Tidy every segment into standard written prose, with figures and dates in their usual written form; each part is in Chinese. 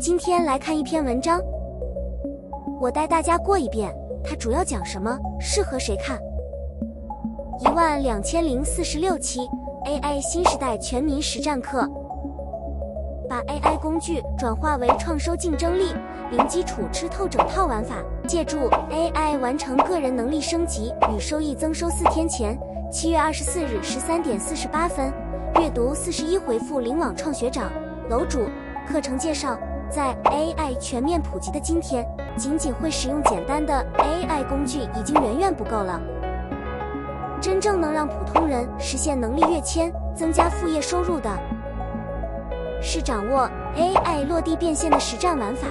今天来看一篇文章，我带大家过一遍，它主要讲什么，适合谁看。12046期 AI 新时代全民实战课，把 AI 工具转化为创收竞争力，零基础吃透整套玩法，借助 AI 完成个人能力升级与收益增收。4天前，7月24日13点48分，阅读41回复领网创学长楼主。课程介绍，在 AI 全面普及的今天，仅会使用简单的 AI 工具已经远远不够了。真正能让普通人实现能力跃迁、增加副业收入的，是掌握 AI 落地变现的实战玩法。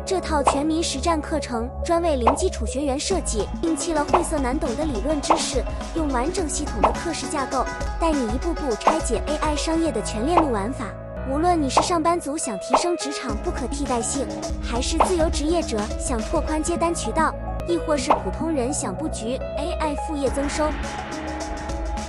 这套全民实战课程专为零基础学员设计，摒弃了晦涩难懂的理论知识，用完整系统的课时架构，带你一步步拆解 AI 商业的全链路玩法。无论你是上班族想提升职场不可替代性，还是自由职业者想拓宽接单渠道，亦或是普通人想布局 AI 副业增收，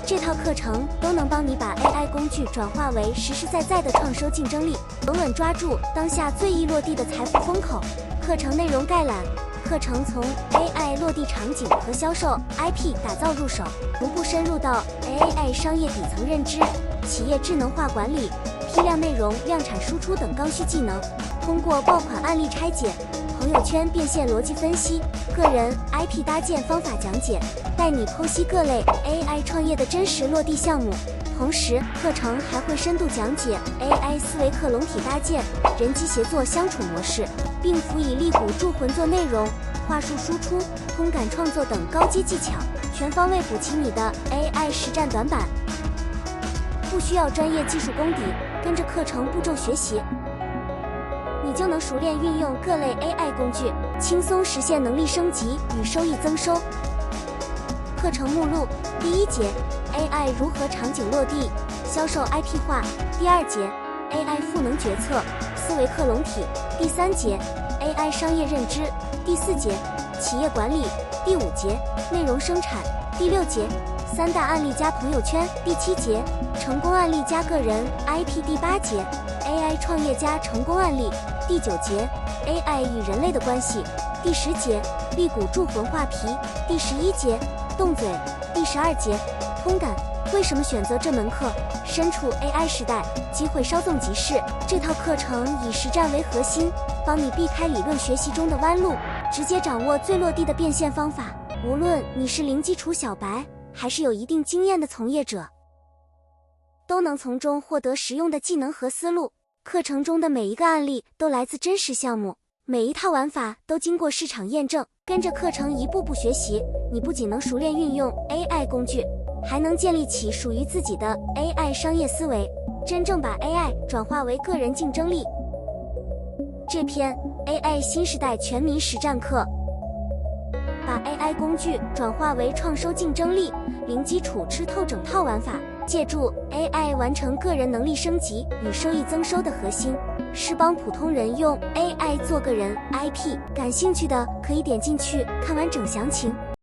这套课程都能帮你把 AI 工具转化为实实在在的创收竞争力，稳稳抓住当下最易落地的财富风口。课程内容概览：课程从 AI 落地场景和销售 IP 打造入手，逐步深入到 AI 商业底层认知、企业智能化管理、批量内容量产输出等刚需技能，通过爆款案例拆解、朋友圈变现逻辑分析、个人 IP 搭建方法讲解，带你剖析各类 AI 创业的真实落地项目。同时，课程还会深度讲解 AI 思维克隆体搭建、人机协作相处模式，并辅以力鼓助魂做内容、话术输出、通感创作等高阶技巧，全方位补齐你的 AI 实战短板。不需要专业技术功底，跟着课程步骤学习，你就能熟练运用各类 AI 工具，轻松实现能力升级与收益增收。课程目录：第1节 AI 如何场景落地，销售 IP 化；第2节 AI 赋能决策，思维克隆体；第3节 AI 商业认知；第4节企业管理；第5节内容生产；第6节3大案例加朋友圈；第7节成功案例加个人 IP；第8节 AI 创业加成功案例；第9节 AI 与人类的关系；第10节力鼓助魂画皮；第11节动嘴；第12节通感。为什么选择这门课？身处 AI 时代，机会稍纵即逝。这套课程以实战为核心，帮你避开理论学习中的弯路，直接掌握最落地的变现方法。无论你是零基础小白，还是有一定经验的从业者，都能从中获得实用的技能和思路。课程中的每一个案例都来自真实项目，每一套玩法都经过市场验证。跟着课程一步步学习，你不仅能熟练运用 AI 工具，还能建立起属于自己的 AI 商业思维，真正把 AI 转化为个人竞争力。这篇 AI 新时代全民实战课，把 AI 工具转化为创收竞争力，零基础吃透整套玩法，借助 AI 完成个人能力升级与收益增收的核心，是帮普通人用 AI 做个人 IP。感兴趣的可以点进去看完整详情。